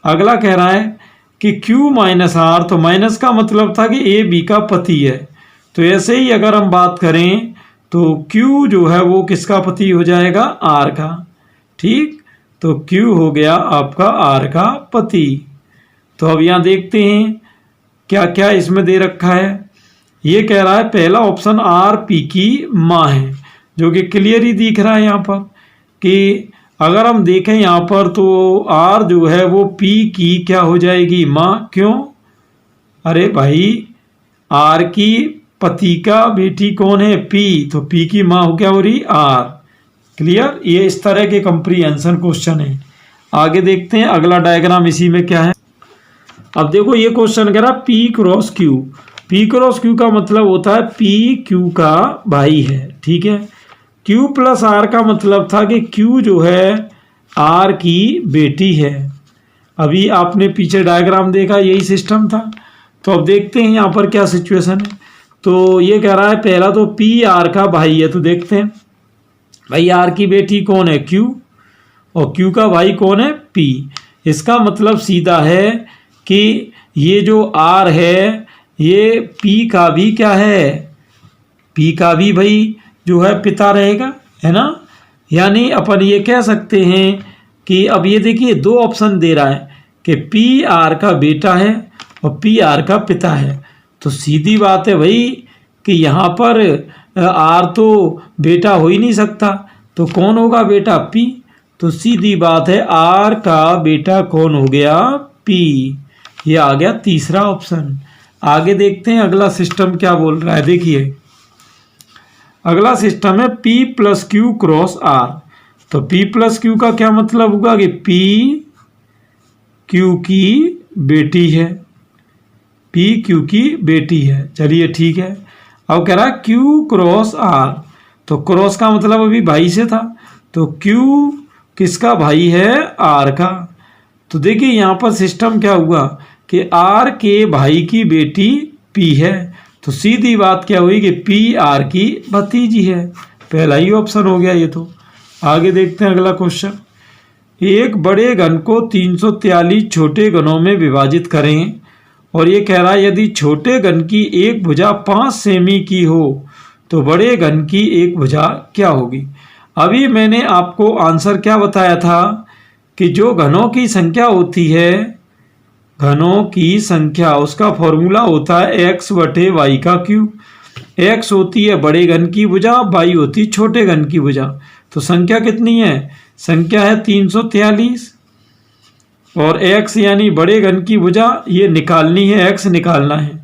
अगला कह रहा है कि क्यू माइनस आर, तो माइनस का मतलब था कि ए बी का पति है। तो ऐसे ही अगर हम बात करें तो क्यू जो है वो किसका पति हो जाएगा, आर का। ठीक, तो क्यू हो गया आपका आर का पति। तो अब यहाँ देखते हैं क्या क्या इसमें दे रखा है। ये कह रहा है पहला ऑप्शन आर पी की माँ है, जो कि क्लियर ही दिख रहा है यहाँ पर कि अगर हम देखें यहाँ पर तो आर जो है वो पी की क्या हो जाएगी, माँ। क्यों? अरे भाई आर की पति का बेटी कौन है, पी, तो पी की माँ हो क्या हो रही, आर। क्लियर? ये इस तरह के कंप्रीहेंशन क्वेश्चन है। आगे देखते हैं अगला डायग्राम इसी में क्या है। अब देखो ये क्वेश्चन कह रहा P cross Q. P cross Q का मतलब होता है पी क्यू का भाई है। ठीक है, क्यू प्लस आर का मतलब था कि क्यू जो है आर की बेटी है। अभी आपने पीछे डायग्राम देखा, यही सिस्टम था। तो अब देखते हैं यहाँ पर क्या सिचुएशन है। तो ये कह रहा है पहला तो पी आर का भाई है, तो देखते हैं भाई आर की बेटी कौन है, क्यू, और क्यू का भाई कौन है, पी। इसका मतलब सीधा है कि ये जो आर है ये पी का भी क्या है, पी का भी भाई जो है पिता रहेगा, है ना। यानी अपन ये कह सकते हैं कि अब ये देखिए दो ऑप्शन दे रहा है कि पी आर का बेटा है और पी आर का पिता है। तो सीधी बात है भाई कि यहाँ पर आर तो बेटा हो ही नहीं सकता, तो कौन होगा बेटा, पी। तो सीधी बात है आर का बेटा कौन हो गया, पी। ये आ गया तीसरा ऑप्शन। आगे देखते हैं अगला सिस्टम क्या बोल रहा है। देखिए अगला सिस्टम है P plus Q cross R. तो P प्लस क्यू का क्या मतलब होगा कि P क्यू की बेटी है, P क्यू की बेटी है। चलिए ठीक है। अब कह रहा है Q क्रॉस आर, तो क्रॉस का मतलब अभी भाई से था, तो Q किसका भाई है, आर का। तो देखिए यहाँ पर सिस्टम क्या हुआ कि आर के भाई की बेटी P है, तो सीधी बात क्या हुई कि पी आर की भतीजी है। पहला ही ऑप्शन हो गया ये तो। आगे देखते हैं अगला क्वेश्चन। एक बड़े घन को 343 छोटे घनों में विभाजित करें, और ये कह रहा है यदि छोटे घन की एक भुजा 5 सेमी की हो तो बड़े घन की एक भुजा क्या होगी। अभी मैंने आपको आंसर क्या बताया था कि जो घनों की संख्या होती है, घनों की संख्या, उसका फॉर्मूला होता है एक्स बटे वाई का क्यूब। एक्स होती है बड़े घन की भुजा, वाई होती है छोटे घन की भुजा। तो संख्या कितनी है, संख्या है 343, और एक्स यानी बड़े घन की भुजा ये निकालनी है, एक्स निकालना है,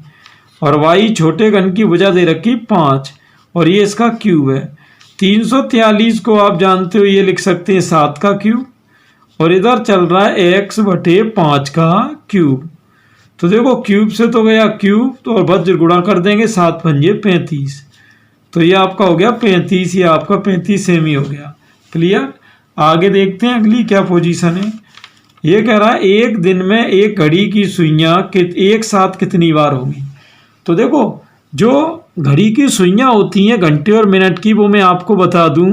और वाई छोटे घन की भुजा दे रखी 5, और ये इसका क्यूब है। 343 को आप जानते हो ये लिख सकते हैं 7 का क्यूब, और इधर चल रहा है एक्स बटे 5 का क्यूब। तो देखो क्यूब से तो गया क्यूब, तो और वज्र गुणा कर देंगे, 7 पंजे 35, तो ये आपका हो गया 35, ये आपका 35 सेमी हो गया। क्लियर? आगे देखते हैं अगली क्या पोजीशन है। ये कह रहा है एक दिन में एक घड़ी की सुइयां एक साथ कितनी बार होंगी। तो देखो जो घड़ी की सुइयां होती हैं घंटे और मिनट की, वो मैं आपको बता दूं,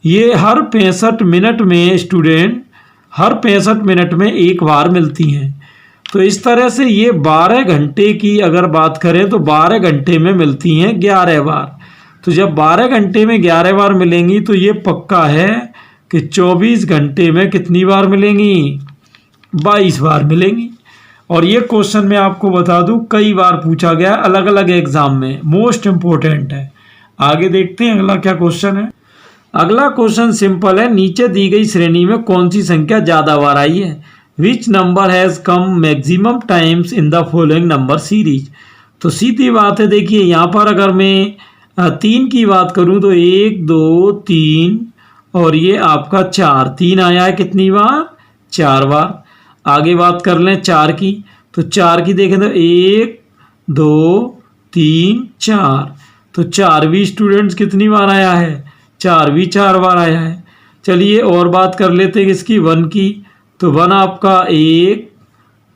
ये हर 65 मिनट में स्टूडेंट, हर 65 मिनट में एक बार मिलती हैं। तो इस तरह से ये 12 घंटे की अगर बात करें तो 12 घंटे में मिलती हैं 11 बार। तो जब 12 घंटे में 11 बार मिलेंगी तो ये पक्का है कि 24 घंटे में कितनी बार मिलेंगी, 22 बार मिलेंगी। और ये क्वेश्चन मैं आपको बता दूं कई बार पूछा गया अलग अलग एग्जाम में, मोस्ट इम्पोर्टेंट है। आगे देखते हैं अगला क्या क्वेश्चन है। अगला क्वेश्चन सिंपल है, नीचे दी गई श्रेणी में कौन सी संख्या ज्यादा बार आई है। Which number has come maximum times in the following number series. तो सीधी बात है, देखिए यहाँ पर अगर मैं 3 की बात करूँ तो 1 2 3 और ये आपका 4, 3 आया है कितनी बार, 4 बार। आगे बात कर लें 4 की, तो 4 की देखें तो 1 2 3 4, तो 4 भी स्टूडेंट्स कितनी बार आया है, 4 भी 4 बार आया है। चलिए और बात कर लेते हैं इसकी 1 की, तो 1 आपका 1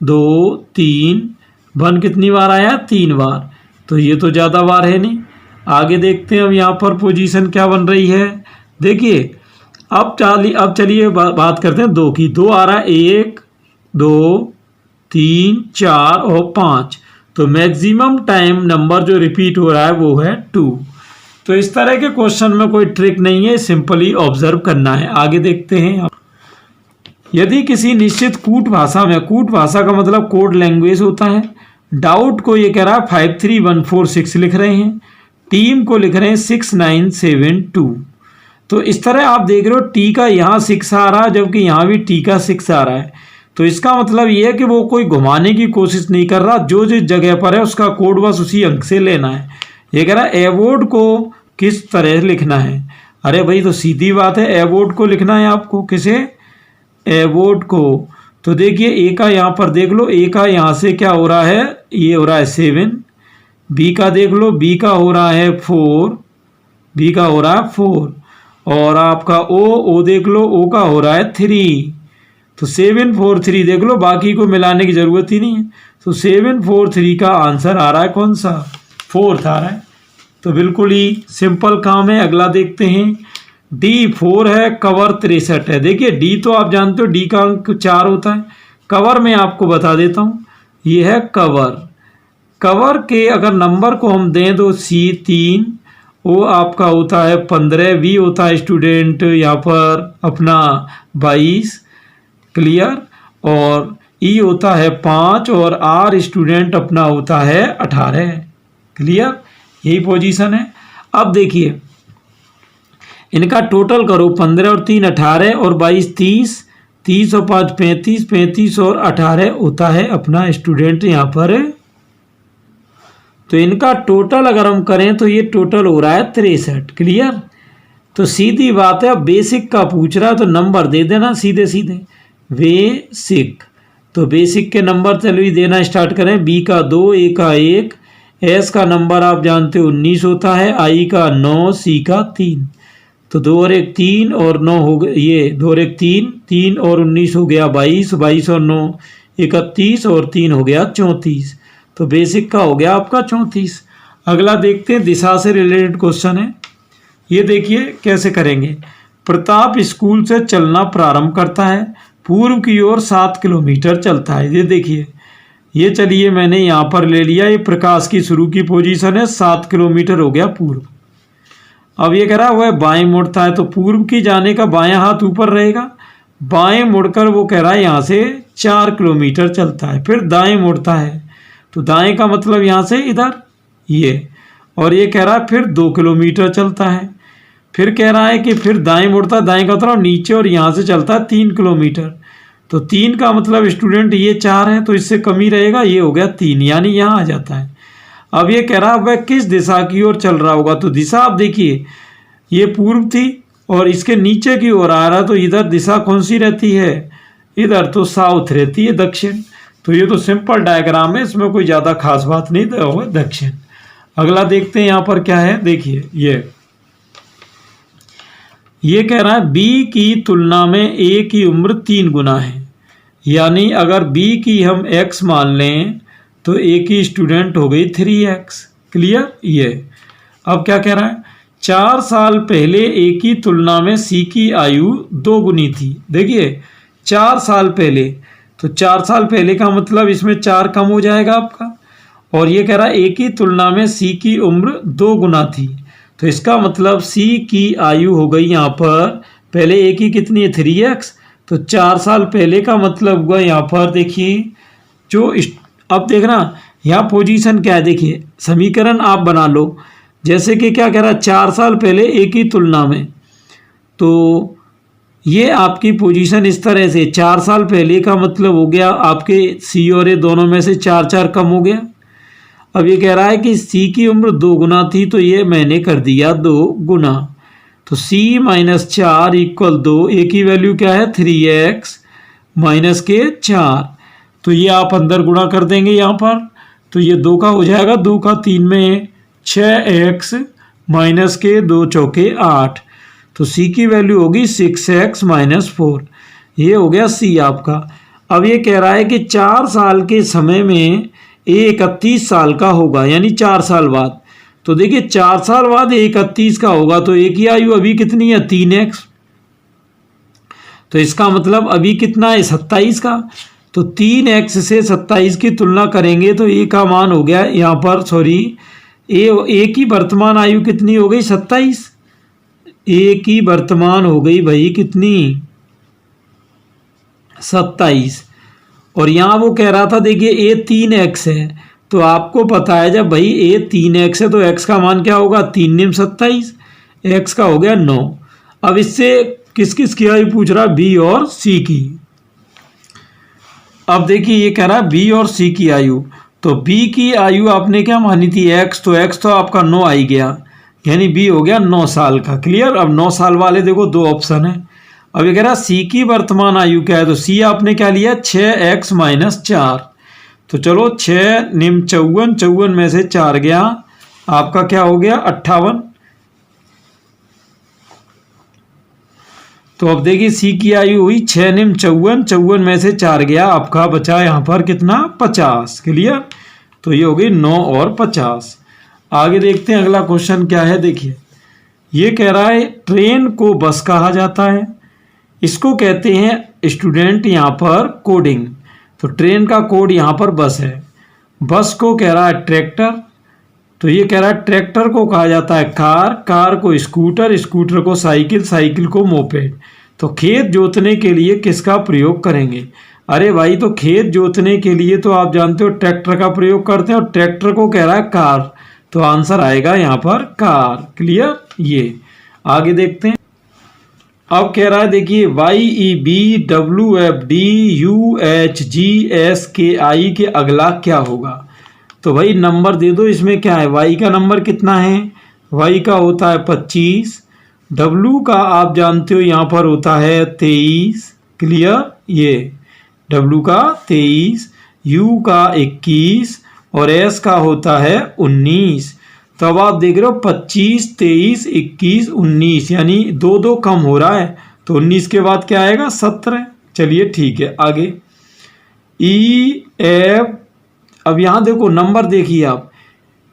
2 3, 1 कितनी बार आया, 3 बार, तो ये तो ज़्यादा बार है नहीं। आगे देखते हैं अब यहाँ पर पोजीशन क्या बन रही है। देखिए अब चलिए बात करते हैं 2 की। 2 आ रहा है 1 2 3 4 और 5, तो मैक्सिमम टाइम नंबर जो रिपीट हो रहा है वो है 2। तो इस तरह के क्वेश्चन में कोई ट्रिक नहीं है, सिंपली ऑब्जर्व करना है। आगे देखते हैं। यदि किसी निश्चित कूट भाषा में, कूट भाषा का मतलब कोड लैंग्वेज होता है, डाउट को ये कह रहा है 53146 लिख रहे हैं, टीम को लिख रहे हैं 6972। तो इस तरह आप देख रहे हो टी का यहाँ 6 आ रहा है, जबकि यहाँ भी टी का 6 आ रहा है। तो इसका मतलब ये है कि वो कोई घुमाने की कोशिश नहीं कर रहा, जो जिस जगह पर है उसका कोड बस उसी अंक से लेना है। ये कह रहा है एवोर्ड को किस तरह लिखना है। अरे भाई तो सीधी बात है, एवोर्ड को लिखना है आपको। किसे? एवोर्ड को। तो देखिए ए का यहाँ पर देख लो, ए का यहाँ से क्या हो रहा है, ये हो रहा है 7। बी का देख लो, बी का हो रहा है 4, बी का हो रहा है 4, और आपका ओ देख लो, ओ का हो रहा है 3। तो 7 4 3 देख लो, बाकी को मिलाने की जरूरत ही नहीं है। तो 7 4 3 का आंसर आ रहा है कौन सा? 4 आ रहा है। तो बिल्कुल ही सिंपल काम है। अगला देखते हैं। डी 4 है, कवर 63 है। देखिए डी तो आप जानते हो डी का अंक 4 होता है। कवर में आपको बता देता हूँ, ये है कवर। कवर के अगर नंबर को हम दें तो C3, वो आपका होता है 15, वी होता है स्टूडेंट यहाँ पर अपना 22, क्लियर, और ई होता है 5, और आर स्टूडेंट अपना होता है 18, क्लियर। यही पोजीशन है। अब देखिए इनका टोटल करो, 15 और 3 18 और 22 30, 30 और 5 35, 35 और 18 होता है अपना स्टूडेंट यहाँ पर। तो इनका टोटल अगर हम करें तो ये टोटल हो रहा है 63, क्लियर। तो सीधी बात है, बेसिक का पूछ रहा है तो नंबर दे देना सीधे सीधे, बेसिक। तो बेसिक के नंबर चलिए देना स्टार्ट करें। बी का 2, ए का 1, एस का नंबर आप जानते हो 19 होता है, आई का 9, सी का 3। तो 2 और 1 3 और 9 हो गए, ये 2 और 1 3, 3 और 19 हो गया 22, 22 और 9 31, और 3 हो गया 34। तो बेसिक का हो गया आपका 34। अगला देखते हैं, दिशा से रिलेटेड क्वेश्चन है। ये देखिए कैसे करेंगे। प्रताप स्कूल से चलना प्रारंभ करता है, पूर्व की ओर 7 किलोमीटर चलता है। ये देखिए, ये चलिए मैंने यहाँ पर ले लिया, ये प्रकाश की शुरू की पोजीशन है, 7 किलोमीटर हो गया पूर्व। अब ये कह रहा है वह बाएं मुड़ता है, तो पूर्व की जाने का बायां हाथ ऊपर रहेगा, बाएं मुड़कर वो कह रहा है यहाँ से 4 किलोमीटर चलता है। फिर दाएं मुड़ता है, तो दाएं का मतलब यहाँ से इधर ये, और ये कह रहा है फिर 2 किलोमीटर चलता है। फिर कह रहा है कि फिर दाएं मुड़ता है, दाएं का मतलब नीचे, और यहाँ से चलता है 3 किलोमीटर। तो 3 का मतलब स्टूडेंट ये 4 है, तो इससे कम ही रहेगा, ये हो गया 3, यानी यहाँ आ जाता है। अब ये कह रहा है वह किस दिशा की ओर चल रहा होगा। तो दिशा आप देखिए, ये पूर्व थी और इसके नीचे की ओर आ रहा, तो इधर दिशा कौन सी रहती है, इधर तो साउथ रहती है, दक्षिण। तो ये तो सिंपल डायग्राम है, इसमें कोई ज़्यादा खास बात नहीं, तो दक्षिण। अगला देखते हैं यहाँ पर क्या है। देखिए ये कह रहा है बी की तुलना में ए की उम्र 3 गुना है, यानी अगर बी की हम x मान लें तो ए की स्टूडेंट हो गई 3x, क्लियर। ये अब क्या कह रहा है, 4 साल पहले ए की तुलना में सी की आयु 2 गुनी थी। देखिए 4 साल पहले, तो 4 साल पहले का मतलब इसमें 4 कम हो जाएगा आपका, और ये कह रहा है ए की तुलना में सी की उम्र 2 गुना थी। तो इसका मतलब सी की आयु हो गई यहाँ पर, पहले ए की कितनी है 3x, तो 4 साल पहले का मतलब हुआ यहाँ पर देखिए जो अब देखना यहाँ पोजीशन क्या है। देखिए समीकरण आप बना लो, जैसे कि क्या कह रहा है 4 साल पहले ए की तुलना में, तो ये आपकी पोजीशन इस तरह से 4 साल पहले का मतलब हो गया आपके सी और ए दोनों में से 4 4 कम हो गया। अब ये कह रहा है कि सी की उम्र 2 गुना थी, तो ये मैंने कर दिया 2 गुना, तो c - 4 = 2। ए की वैल्यू क्या है 3x माइनस के 4, तो ये आप अंदर गुणा कर देंगे यहाँ पर, तो ये 2 का हो जाएगा, 2 का 3 में 6x माइनस के 2 चौके 8, तो c की वैल्यू होगी 6x - 4। ये हो गया c आपका। अब ये कह रहा है कि 4 साल के समय में ए 31 साल का होगा, यानी 4 साल बाद। तो देखिए 4 साल बाद 31 का होगा, तो ए की आयु अभी कितनी है 3x, तो इसका मतलब अभी कितना है 27 का, तो 3x से 27 की तुलना करेंगे तो ए का मान हो गया यहाँ पर, सॉरी ए की वर्तमान आयु कितनी हो गई 27, ए की वर्तमान हो गई भाई कितनी 27, और यहाँ वो कह रहा था देखिए ए 3x है, तो आपको पता है जब भाई ए 3x है तो x का मान क्या होगा 3 निम 27, x का हो गया 9। अब इससे किस किस की आयु पूछ रहा है, बी और सी की। अब देखिए ये कह रहा है बी और सी की आयु, तो बी की आयु आपने क्या मानी थी x, तो x तो आपका 9 आई गया, यानी बी हो गया 9 साल का। क्लियर। अब 9 साल वाले देखो 2 ऑप्शन है। अब ये कह रहा है सी की वर्तमान आयु क्या है, तो सी आपने क्या लिया 6x - 4, तो चलो 6 निम 54, 54 में से 4 गया आपका क्या हो गया 58। तो अब देखिए सी की आयु हुई 6 निम 54, 54 में से 4 गया आपका बचा यहाँ पर कितना 50। क्लियर। तो ये हो गई 9 और 50। आगे देखते हैं अगला क्वेश्चन क्या है। देखिए ये कह रहा है ट्रेन को बस कहा जाता है, इसको कहते हैं स्टूडेंट यहाँ पर कोडिंग, तो ट्रेन का कोड यहाँ पर बस है। बस को कह रहा है ट्रैक्टर, तो ये कह रहा है ट्रैक्टर को कहा जाता है कार, कार को स्कूटर, स्कूटर को साइकिल, साइकिल को मोपेड। तो खेत जोतने के लिए किसका प्रयोग करेंगे, अरे भाई तो खेत जोतने के लिए तो आप जानते हो ट्रैक्टर का प्रयोग करते हैं, और ट्रैक्टर को कह रहा है कार, तो आंसर आएगा यहाँ पर कार। क्लियर। ये आगे देखते हैं। अब कह रहा है देखिए YEB WFD UHGSKI के अगला क्या होगा, तो भाई नंबर दे दो। इसमें क्या है, y का नंबर कितना है, y का होता है 25, w का आप जानते हो यहाँ पर होता है 23। क्लियर। ये w का 23, u का 21 और s का होता है 19। तो अब आप देख रहे हो 25, 23, 21, 19, यानी 2 कम हो रहा है, तो 19 के बाद क्या आएगा 17। चलिए ठीक है आगे। EF, अब यहाँ देखो नंबर देखिए आप,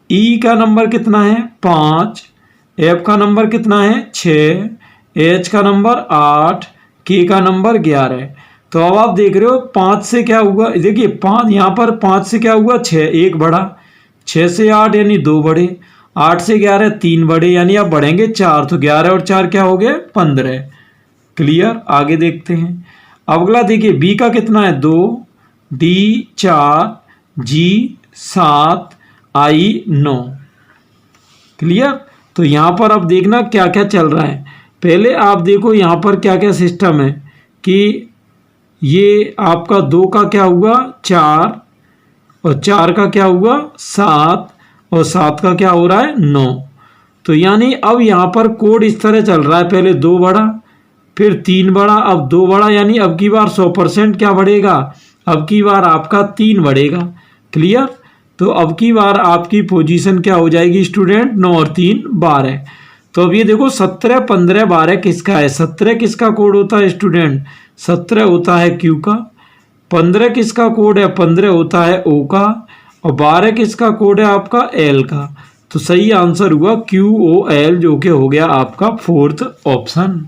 E का नंबर कितना है 5, F का नंबर कितना है 6, H का नंबर 8, K का नंबर 11। तो अब आप देख रहे हो 5 से क्या हुआ, देखिए 5 यहाँ पर 5 से क्या हुआ 6, 1 बढ़ा, 6 से 8 यानी 2 बढ़े, 8 से 11 3 बढ़े, यानी आप बढ़ेंगे 4, तो 11 और 4 क्या हो गए 15। क्लियर। आगे देखते हैं। अब अगला देखिए B का कितना है 2, D 4, G 7, I 9। क्लियर। तो यहाँ पर अब देखना क्या क्या चल रहा है। पहले आप देखो यहाँ पर क्या क्या सिस्टम है कि ये आपका 2 का क्या हुआ 4, और 4 का क्या हुआ 7, और 7 का क्या हो रहा है 9। तो यानी अब यहाँ पर कोड इस तरह चल रहा है, पहले 2 बढ़ा, फिर 3 बढ़ा, अब 2 बढ़ा, यानी अब की बार 100% क्या बढ़ेगा, अब की बार आपका 3 बढ़ेगा। क्लियर। तो अब की बार आपकी पोजीशन क्या हो जाएगी स्टूडेंट 9 और 3 12। तो अब ये देखो 17, 15, 12 किसका है, 17 किसका कोड होता है स्टूडेंट, 17 होता है Q का, 15 किसका कोड है, 15 होता है O का, और 12 किसका कोड है आपका L का। तो सही आंसर हुआ QOL, जो कि हो गया आपका 4th ऑप्शन।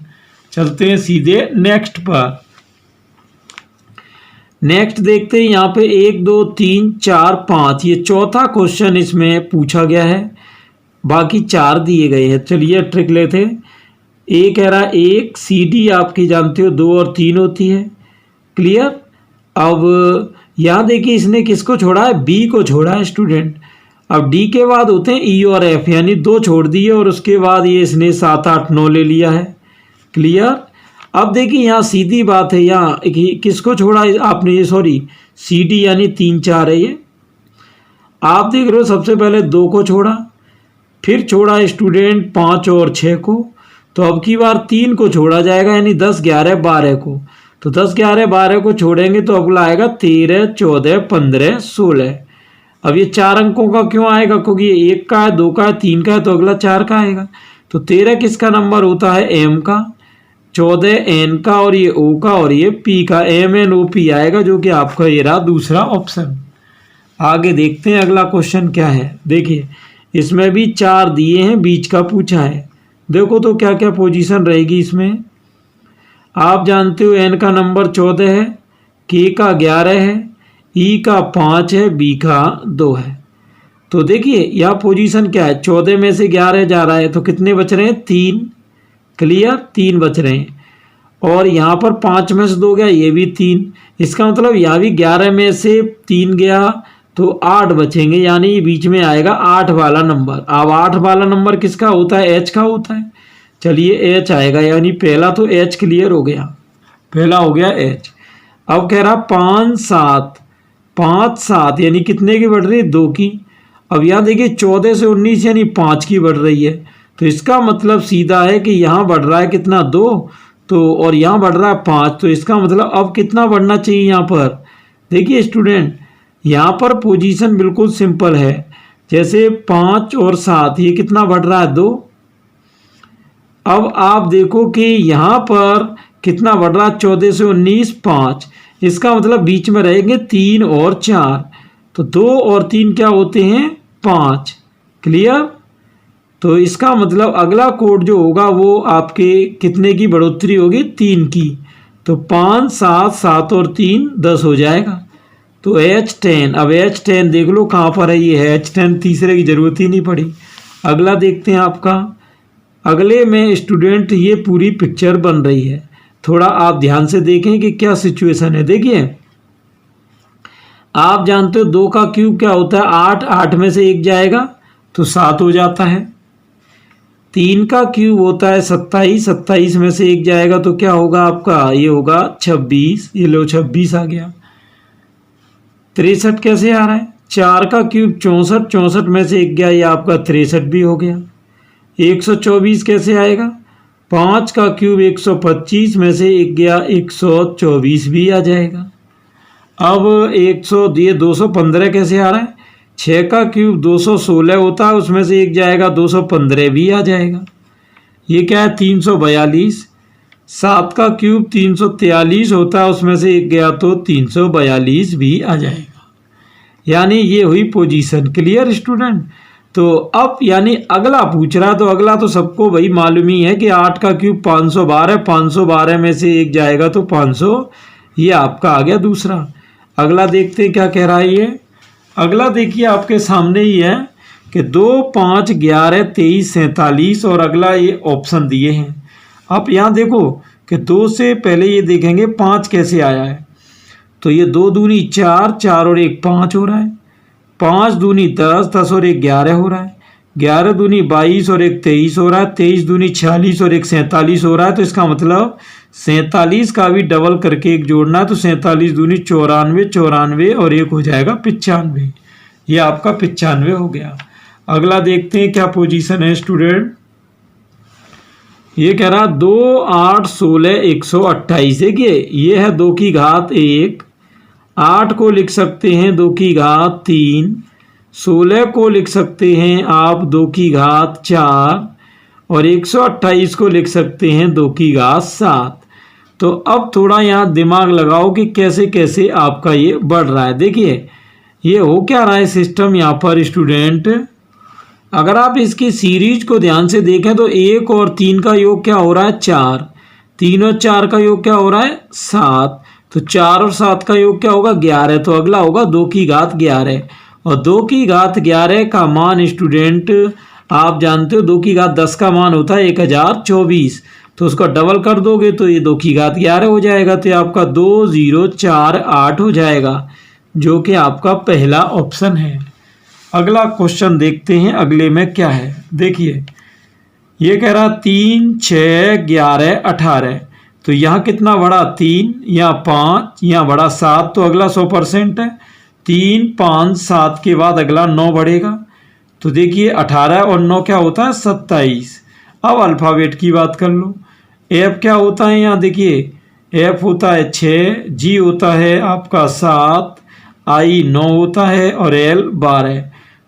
चलते हैं सीधे नेक्स्ट पर। नेक्स्ट देखते हैं यहाँ पे 1 2 3 4 5, ये चौथा क्वेश्चन इसमें पूछा गया है, बाकी 4 दिए गए हैं। चलिए ट्रिक लेते हैं। ए कह रहा है 1 CD आपकी जानते हो 2 और 3 होती है। क्लियर। अब यहाँ देखिए इसने किसको छोड़ा है, B को छोड़ा है स्टूडेंट। अब D के बाद होते हैं E और F, यानी 2 छोड़ दिए, और उसके बाद ये इसने 7 8 9 ले लिया है। क्लियर। अब देखिए यहाँ सीधी बात है, यहाँ किसको छोड़ा आपने, ये सॉरी CD यानी 3 4 है ये। आप देख रहे हो सबसे पहले 2 को छोड़ा, फिर छोड़ा स्टूडेंट 5 और 6 को, तो अब की बार 3 को छोड़ा जाएगा, यानी 10 11 12 को। तो 10 11 12 को छोड़ेंगे तो अगला आएगा 13 14 15 16। अब ये 4 अंकों का क्यों आएगा, क्योंकि ये 1 का है 2 का है 3 का है, तो अगला 4 का आएगा। तो 13 किसका नंबर होता है M का, 14 N का, और ये O का, और ये P का, MNOP आएगा, जो कि आपका ये रहा दूसरा ऑप्शन। आगे देखते हैं अगला क्वेश्चन क्या है। देखिए इसमें भी 4 दिए हैं, बीच का पूछा है। देखो तो क्या क्या पोजीशन रहेगी इसमें। आप जानते हो एन का नंबर 14 है, के का 11 है, ई का 5 है, बी का 2 है। तो देखिए यह पोजीशन क्या है, 14 में से 11 जा रहा है तो कितने बच रहे हैं, 3। क्लियर, 3 बच रहे हैं। और यहाँ पर 5 में से 2 गया, ये भी 3। इसका मतलब यहाँ भी 11 में से 3 गया तो 8 बचेंगे, यानी बीच में आएगा 8 वाला नंबर। अब 8 वाला नंबर किसका होता है, एच का होता है। चलिए एच आएगा, यानी पहला तो एच क्लियर हो गया, पहला हो गया एच। अब कह रहा 5 7, 5 7 यानी कितने की बढ़ रही है, 2 की। अब यहाँ देखिए 14 से 19 यानी 5 की बढ़ रही है, तो इसका मतलब सीधा है कि यहाँ बढ़ रहा है कितना, 2, तो और यहाँ बढ़ रहा है 5, तो इसका मतलब अब कितना बढ़ना चाहिए यहाँ पर। देखिए स्टूडेंट, यहाँ पर पोजीशन बिल्कुल सिंपल है, जैसे 5 और 7 ये कितना बढ़ रहा है, 2। अब आप देखो कि यहाँ पर कितना बढ़ रहा है, 14 से 19 5, इसका मतलब बीच में रहेंगे 3 और 4, तो 2 और 3 क्या होते हैं, 5। क्लियर, तो इसका मतलब अगला कोड जो होगा वो आपके कितने की बढ़ोतरी होगी, 3 की। तो 5 7 7 और 3 10 हो जाएगा। तो H10, अब H10 देख लो कहाँ पर है, ये है H10, तीसरे की ज़रूरत ही नहीं पड़ी। अगला देखते हैं आपका, अगले में स्टूडेंट ये पूरी पिक्चर बन रही है, थोड़ा आप ध्यान से देखें कि क्या सिचुएशन है। देखिए आप जानते हो 2 का क्यूब क्या होता है, 8, 8 में से 1 जाएगा तो 7 हो जाता है। 3 का क्यूब होता है 27, 27 में से 1 जाएगा तो क्या होगा आपका, ये होगा 26, ये लो 26 आ गया। 63 कैसे आ रहा है, 4 का क्यूब 64, 64 में से 1 गया, ये आपका 63 भी हो गया। 124 कैसे आएगा, 5 का क्यूब 125 में से 1 गया, 124 भी आ जाएगा। अब 215 कैसे आ रहा है, 6 का क्यूब 216 होता है, उसमें से 1 जाएगा, 215 भी आ जाएगा। ये क्या है, 342। 7 का क्यूब 343 होता है, उसमें से 1 गया तो 342 भी आ जाएगा। यानी ये हुई पोजीशन। क्लियर स्टूडेंट, तो अब यानी अगला पूछ रहा, तो अगला तो सबको भाई मालूम ही है कि 8 का क्यूब 512, 512 में से 1 जाएगा तो 500, ये आपका आ गया दूसरा। अगला देखते हैं क्या कह रहा है ये। अगला देखिए आपके सामने ही है कि 2 5 11 23 47, और अगला ये ऑप्शन दिए हैं। आप यहाँ देखो कि 2 से पहले ये देखेंगे 5 कैसे आया है, तो ये 2 दूनी 4, 4 और 1 5 हो रहा है। 5 दूनी 10, 10 और 1 11 हो रहा है। 11 दूनी 22 और 1 23 हो रहा है। 23 दूनी 46 और 1 47 हो रहा है। तो इसका मतलब 47 का भी डबल करके 1 जोड़ना है, तो 47 दूनी 94, 94 और 1 हो जाएगा 95। ये आपका 95 हो गया। अगला देखते हैं क्या पोजीशन है स्टूडेंट। ये कह रहा 2 8 16 128। देखिए ये है 2 की घात 1, 8 को लिख सकते हैं 2 की घात 3, 16 को लिख सकते हैं आप 2 की घात 4, और 128 को लिख सकते हैं 2 की घात 7। तो अब थोड़ा यहाँ दिमाग लगाओ कि कैसे कैसे आपका ये बढ़ रहा है। देखिए ये हो क्या रहा है सिस्टम यहाँ पर स्टूडेंट, अगर आप इसकी सीरीज को ध्यान से देखें तो 1 और 3 का योग क्या हो रहा है, 4, 3 और 4 का योग क्या हो रहा है, 7, तो 4 और 7 का योग क्या होगा, 11। तो अगला होगा 2 की घात 11, और 2 की घात 11 का मान स्टूडेंट आप जानते हो 2 की घात 10 का मान होता है 1024, तो उसका डबल कर दोगे तो ये 2 की घात 11 हो जाएगा। तो ये आपका 2048 हो जाएगा, जो कि आपका पहला ऑप्शन है। अगला क्वेश्चन देखते हैं अगले में क्या है। देखिए ये कह रहा 3 6 11 18, तो यहाँ कितना बढ़ा, 3, यहाँ 5, यहाँ बढ़ा 7, तो अगला 100% है। 3 5 7 के बाद अगला 9 बढ़ेगा, तो देखिए 18 और 9 क्या होता है, 27। अब अल्फ़ाबेट की बात कर लो। एफ क्या होता है, यहाँ देखिए एफ होता है 6, जी होता है आपका 7, आई 9 होता है, और एल 12।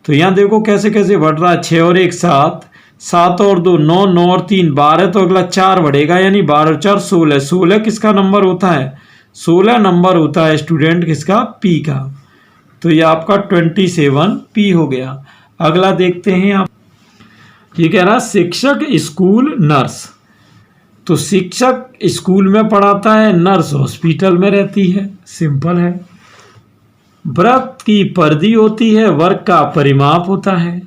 तो यहाँ देखो कैसे कैसे बढ़ रहा है, 6 और 1 7, 7 और 2 9, 9 और 3 12, तो अगला 4 बढ़ेगा, यानी 12 और 4 16। 16 किसका नंबर होता है, 16 नंबर होता है स्टूडेंट किसका, पी का। तो ये आपका 27 पी हो गया। अगला देखते हैं आप, ये कह रहा शिक्षक स्कूल नर्स। तो शिक्षक स्कूल में पढ़ाता है, नर्स हॉस्पिटल में रहती है। सिंपल है। व्रत की परिधि होती है, वर्ग का परिमाप होता है।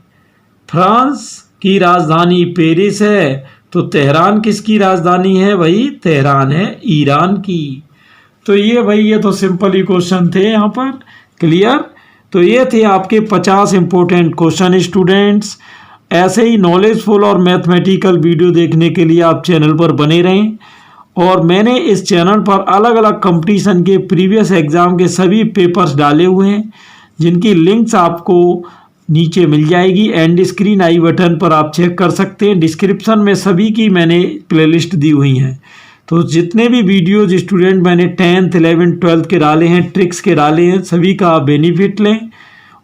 फ्रांस की राजधानी पेरिस है, तो तेहरान किसकी राजधानी है? भाई तेहरान है ईरान की। तो ये तो सिंपल ही क्वेश्चन थे यहाँ पर। क्लियर? तो ये थे आपके 50 इंपॉर्टेंट क्वेश्चन स्टूडेंट्स। ऐसे ही नॉलेजफुल और मैथमेटिकल वीडियो देखने के लिए आप चैनल पर बने रहें। और मैंने इस चैनल पर अलग अलग कंपटीशन के प्रीवियस एग्ज़ाम के सभी पेपर्स डाले हुए हैं, जिनकी लिंक्स आपको नीचे मिल जाएगी। एंड स्क्रीन आई बटन पर आप चेक कर सकते हैं। डिस्क्रिप्शन में सभी की मैंने प्लेलिस्ट दी हुई हैं। तो जितने भी वीडियोज स्टूडेंट मैंने 10th 11th 12th के डाले हैं, ट्रिक्स के डाले हैं, सभी का आप बेनिफिट लें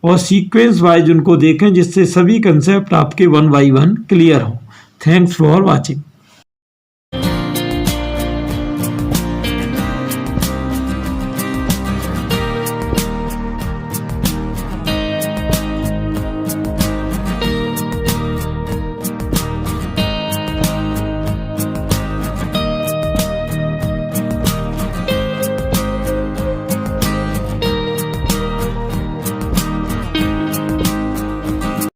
और सीक्वेंस वाइज उनको देखें, जिससे सभी कंसेप्ट आपके 1 by 1 क्लियर हो। Thanks for watching.